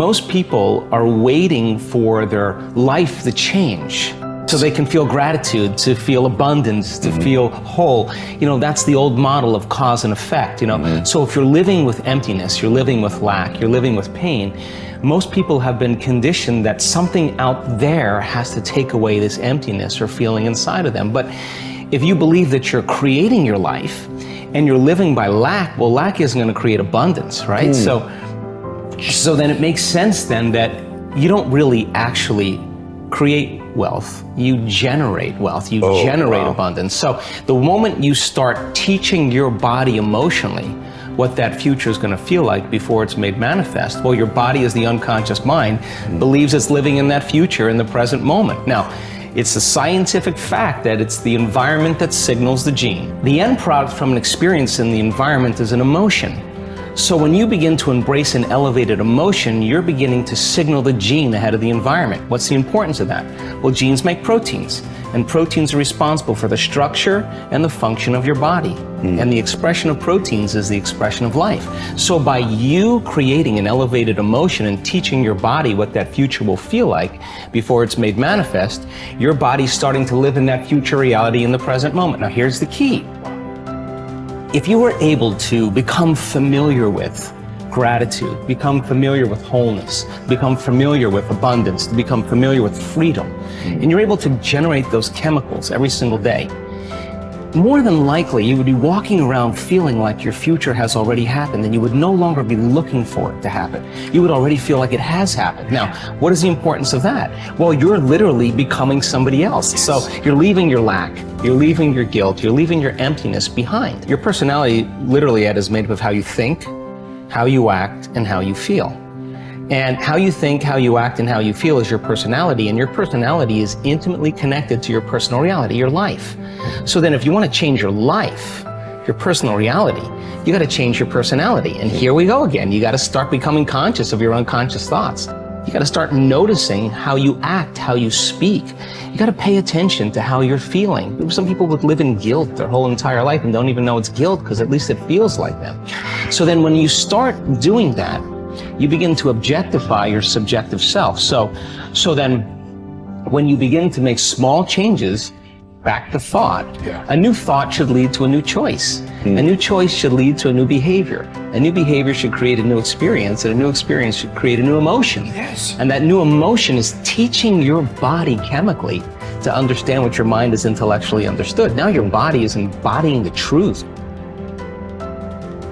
Most people are waiting for their life to change so they can feel gratitude, to feel abundance, to feel whole. You know, that's the old model of cause and effect, you know. So if you're living with emptiness, you're living with lack, you're living with pain, most people have been conditioned that something out there has to take away this emptiness or feeling inside of them. But if you believe that you're creating your life and you're living by lack, well, lack isn't going to create abundance, right? So then it makes sense then that you don't really actually create wealth, you generate wealth, you generate abundance. So the moment you start teaching your body emotionally what that future is going to feel like before it's made manifest, well, your body, as the unconscious mind, believes it's living in that future in the present moment. Now, it's a scientific fact that it's the environment that signals the gene. The end product from an experience in the environment is an emotion. So when you begin to embrace an elevated emotion, you're beginning to signal the gene ahead of the environment. What's the importance of that? Well, genes make proteins, and proteins are responsible for the structure and the function of your body. And the expression of proteins is the expression of life. So by you creating an elevated emotion and teaching your body what that future will feel like before it's made manifest, your body's starting to live in that future reality in the present moment. Now here's the key. If you were able to become familiar with gratitude, become familiar with wholeness, become familiar with abundance, become familiar with freedom, and you're able to generate those chemicals every single day, more than likely you would be walking around feeling like your future has already happened, and you would no longer be looking for it to happen. You would already feel like it has happened. Now, what is the importance of that? Well, you're literally becoming somebody else. So you're leaving your lack, you're leaving your guilt, you're leaving your emptiness behind. Your personality, literally, Ed, is made up of how you think, how you act, and how you feel. And how you think, how you act, and how you feel is your personality, and your personality is intimately connected to your personal reality, your life. So then if you want to change your life, your personal reality, you got to change your personality. And here we go again. You got to start becoming conscious of your unconscious thoughts. You got to start noticing how you act, how you speak. You got to pay attention to how you're feeling. Some people would live in guilt their whole entire life and don't even know it's guilt because at least it feels like them. So then when you start doing that, you begin to objectify your subjective self. So then when you begin to make small changes, back to thought, a new thought should lead to a new choice. A new choice should lead to a new behavior. A new behavior should create a new experience, and a new experience should create a new emotion. And that new emotion is teaching your body chemically to understand what your mind has intellectually understood. Now your body is embodying the truth.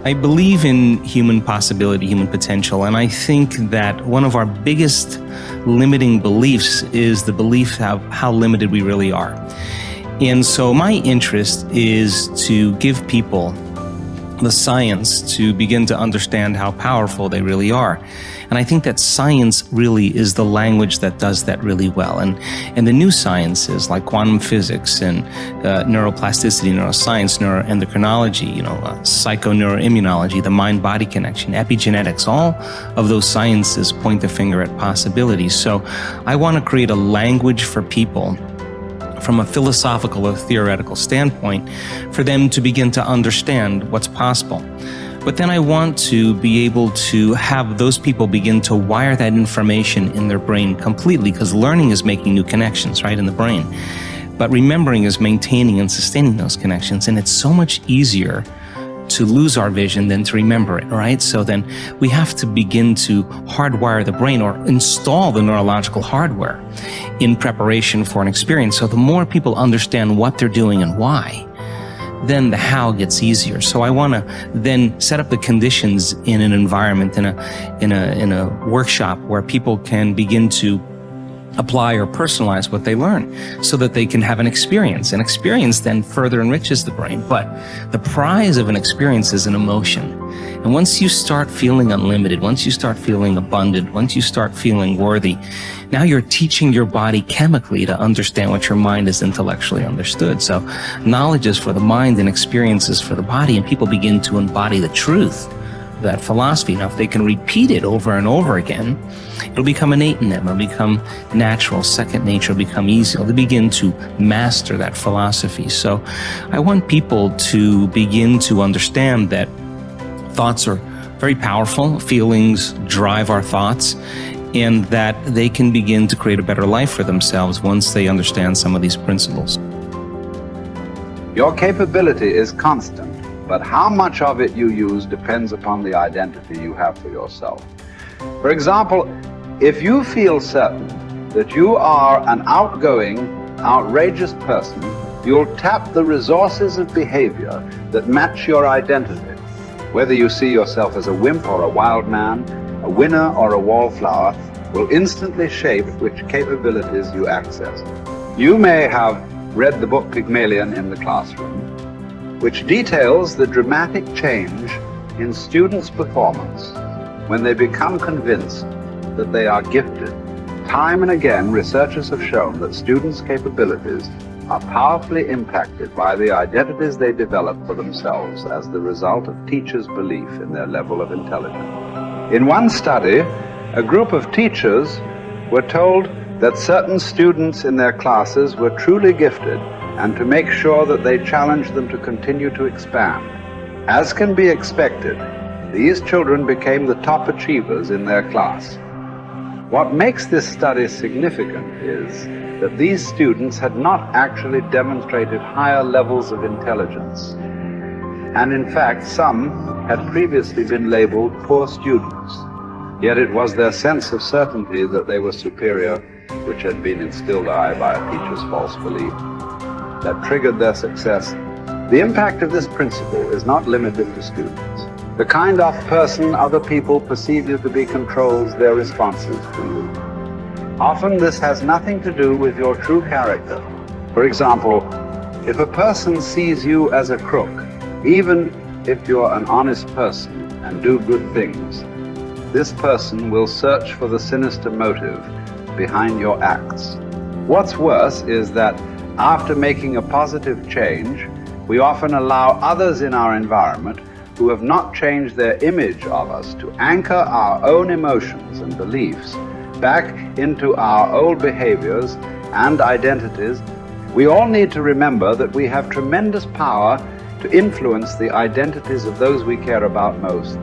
I believe in human possibility, human potential, and I think that one of our biggest limiting beliefs is the belief of how limited we really are. And so my interest is to give people the science to begin to understand how powerful they really are. And I think that science really is the language that does that really well. And the new sciences like quantum physics and neuroplasticity, neuroscience, neuroendocrinology, psychoneuroimmunology, the mind-body connection, epigenetics, all of those sciences point the finger at possibilities. So I want to create a language for people from a philosophical or theoretical standpoint for them to begin to understand what's possible. But then I want to be able to have those people begin to wire that information in their brain completely, because learning is making new connections, right, in the brain. But remembering is maintaining and sustaining those connections. And it's so much easier to lose our vision than to remember it, right? So then we have to begin to hardwire the brain or install the neurological hardware in preparation for an experience. So the more people understand what they're doing and why, then the how gets easier. So I want to then set up the conditions in an environment, in a workshop where people can begin to apply or personalize what they learn so that they can have an experience. An experience then further enriches the brain. But the prize of an experience is an emotion. And once you start feeling unlimited, once you start feeling abundant, once you start feeling worthy, now you're teaching your body chemically to understand what your mind has intellectually understood. So knowledge is for the mind and experiences for the body, and people begin to embody the truth of that philosophy. Now, if they can repeat it over and over again, it'll become innate in them. It'll become natural. Second nature will become easy. They'll begin to master that philosophy. So I want people to begin to understand that thoughts are very powerful. Feelings drive our thoughts, and that they can begin to create a better life for themselves once they understand some of these principles. Your capability is constant, but how much of it you use depends upon the identity you have for yourself. For example, if you feel certain that you are an outgoing, outrageous person, you'll tap the resources of behavior that match your identity. Whether you see yourself as a wimp or a wild man, a winner or a wallflower, will instantly shape which capabilities you access. You may have read the book Pygmalion in the classroom, which details the dramatic change in students' performance when they become convinced that they are gifted. Time and again, researchers have shown that students' capabilities are powerfully impacted by the identities they develop for themselves as the result of teachers' belief in their level of intelligence. In one study, a group of teachers were told that certain students in their classes were truly gifted and to make sure that they challenged them to continue to expand. As can be expected, these children became the top achievers in their class. What makes this study significant is that these students had not actually demonstrated higher levels of intelligence. And in fact, some had previously been labeled poor students. Yet it was their sense of certainty that they were superior, which had been instilled by a teacher's false belief, that triggered their success. The impact of this principle is not limited to students. The kind of person other people perceive you to be controls their responses to you. Often this has nothing to do with your true character. For example, if a person sees you as a crook, even if you're an honest person and do good things, this person will search for the sinister motive behind your acts. What's worse is that after making a positive change, we often allow others in our environment who have not changed their image of us to anchor our own emotions and beliefs back into our old behaviors and identities. We all need to remember that we have tremendous power to influence the identities of those we care about most.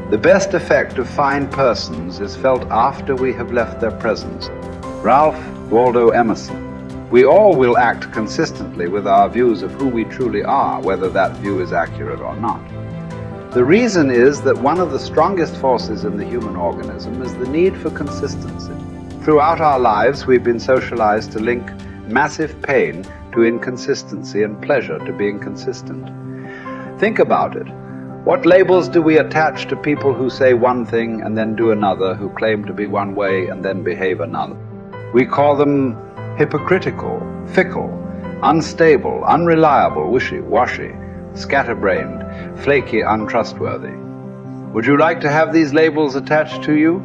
The best effect of fine persons is felt after we have left their presence. Ralph Waldo Emerson. We all will act consistently with our views of who we truly are, whether that view is accurate or not. The reason is that one of the strongest forces in the human organism is the need for consistency. Throughout our lives, we've been socialized to link massive pain to inconsistency and pleasure to being consistent. Think about it. What labels do we attach to people who say one thing and then do another, who claim to be one way and then behave another? We call them hypocritical, fickle, unstable, unreliable, wishy-washy, scatterbrained, flaky, untrustworthy. Would you like to have these labels attached to you?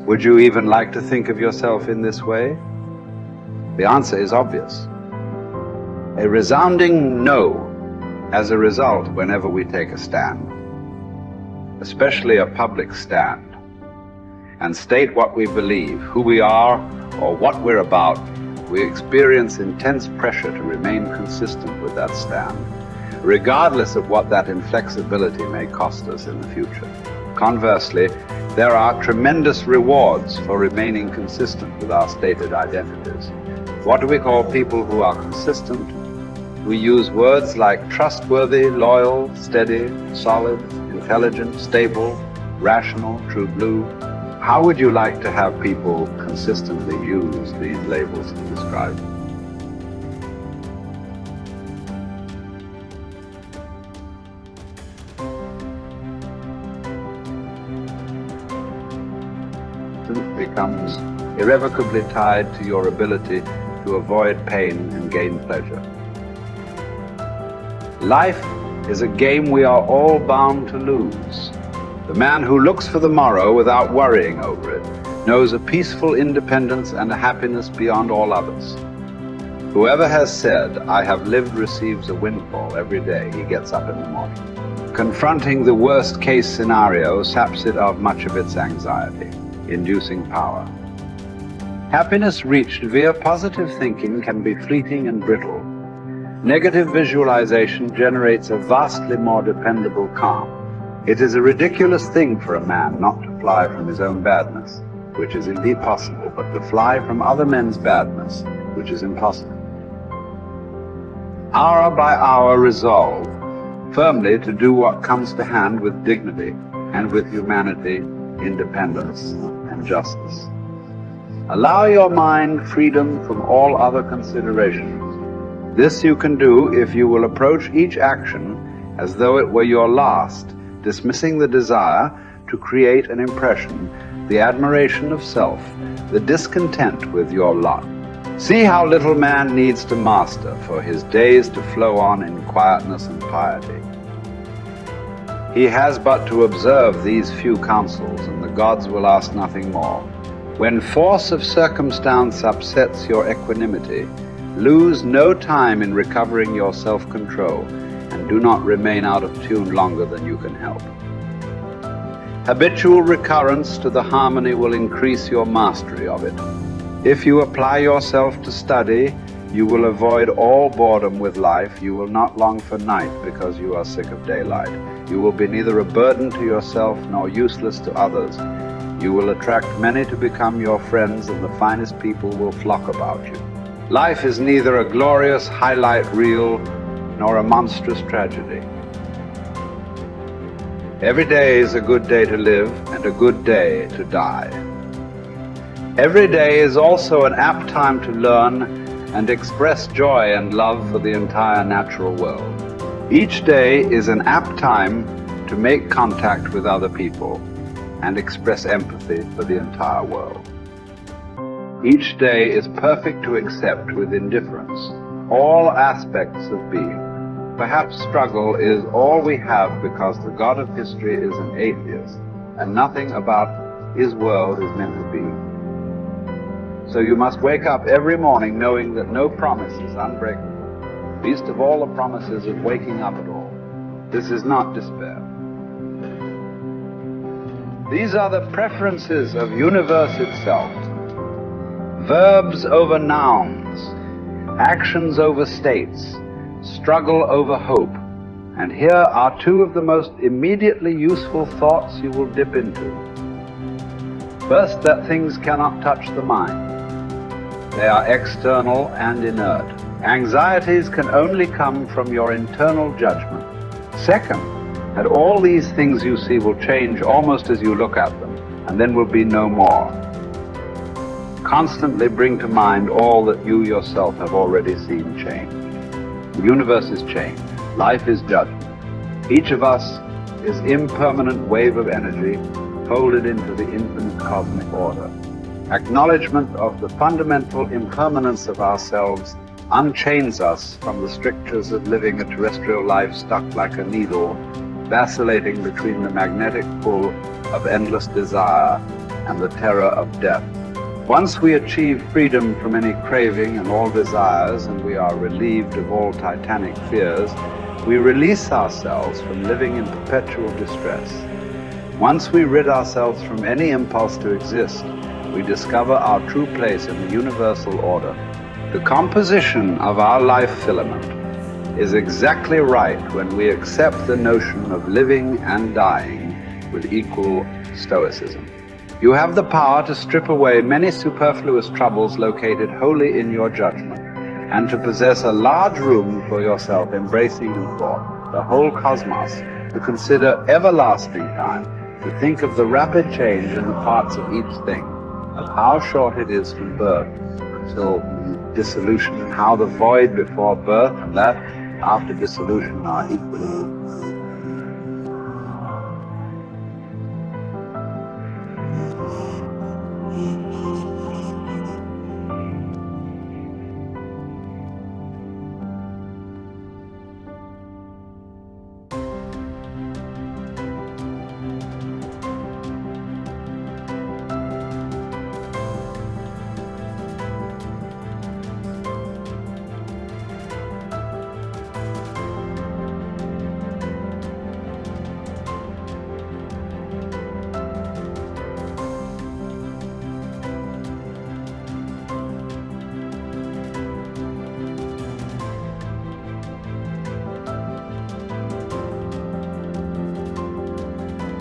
Would you even like to think of yourself in this way? The answer is obvious. A resounding no as a result whenever we take a stand, especially a public stand, and state what we believe, who we are, or what we're about. We experience intense pressure to remain consistent with that stand, regardless of what that inflexibility may cost us in the future. Conversely, there are tremendous rewards for remaining consistent with our stated identities. What do we call people who are consistent? We use words like trustworthy, loyal, steady, solid, intelligent, stable, rational, true blue. How would you like to have people consistently use these labels to describe you? Becomes irrevocably tied to your ability to avoid pain and gain pleasure. Life is a game we are all bound to lose. The man who looks for the morrow without worrying over it knows a peaceful independence and a happiness beyond all others. Whoever has said, "I have lived," receives a windfall every day he gets up in the morning. Confronting the worst-case scenario saps it of much of its anxiety, inducing power. Happiness reached via positive thinking can be fleeting and brittle. Negative visualization generates a vastly more dependable calm. It is a ridiculous thing for a man not to fly from his own badness, which is indeed possible, but to fly from other men's badness, which is impossible. Hour by hour resolve firmly to do what comes to hand with dignity and with humanity, independence, and justice. Allow your mind freedom from all other considerations. This you can do if you will approach each action as though it were your last, dismissing the desire to create an impression, the admiration of self, the discontent with your lot. See how little man needs to master for his days to flow on in quietness and piety. He has but to observe these few counsels, and the gods will ask nothing more. When force of circumstance upsets your equanimity, lose no time in recovering your self-control, and do not remain out of tune longer than you can help. Habitual recurrence to the harmony will increase your mastery of it. If you apply yourself to study, you will avoid all boredom with life. You will not long for night because you are sick of daylight. You will be neither a burden to yourself nor useless to others. You will attract many to become your friends, and the finest people will flock about you. Life is neither a glorious highlight reel nor a monstrous tragedy. Every day is a good day to live and a good day to die. Every day is also an apt time to learn and express joy and love for the entire natural world. Each day is an apt time to make contact with other people and express empathy for the entire world. Each day is perfect to accept with indifference all aspects of being. Perhaps struggle is all we have because the God of history is an atheist and nothing about his world is meant to be. So you must wake up every morning knowing that no promise is unbreakable, least of all the promises of waking up at all. This is not despair. These are the preferences of universe itself. Verbs over nouns, actions over states, struggle over hope. And here are two of the most immediately useful thoughts you will dip into. First, that things cannot touch the mind. They are external and inert. Anxieties can only come from your internal judgment. Second, that all these things you see will change almost as you look at them, and then will be no more. Constantly bring to mind all that you yourself have already seen change. The universe is change. Life is judgment. Each of us is impermanent wave of energy folded into the infinite cosmic order. Acknowledgement of the fundamental impermanence of ourselves unchains us from the strictures of living a terrestrial life stuck like a needle, vacillating between the magnetic pull of endless desire and the terror of death. Once we achieve freedom from any craving and all desires, and we are relieved of all titanic fears, we release ourselves from living in perpetual distress. Once we rid ourselves from any impulse to exist, we discover our true place in the universal order. The composition of our life filament is exactly right when we accept the notion of living and dying with equal stoicism. You have the power to strip away many superfluous troubles located wholly in your judgment, and to possess a large room for yourself embracing in thought the whole cosmos, to consider everlasting time, to think of the rapid change in the parts of each thing, of how short it is from birth until dissolution, and how the void before birth and that after dissolution are equally